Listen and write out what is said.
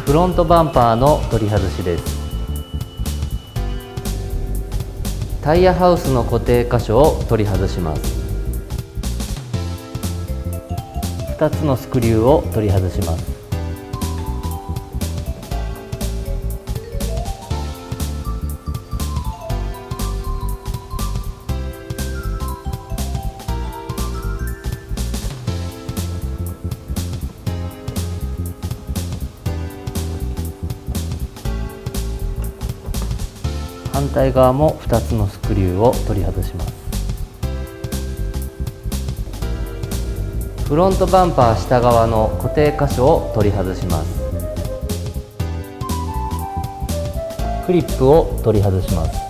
フロントバンパーの取り外しです。タイヤハウスの固定箇所を取り外します。2つのスクリューを取り外します。反対側も2つのスクリューを取り外します。フロントバンパー下側の固定箇所を取り外します。クリップを取り外します。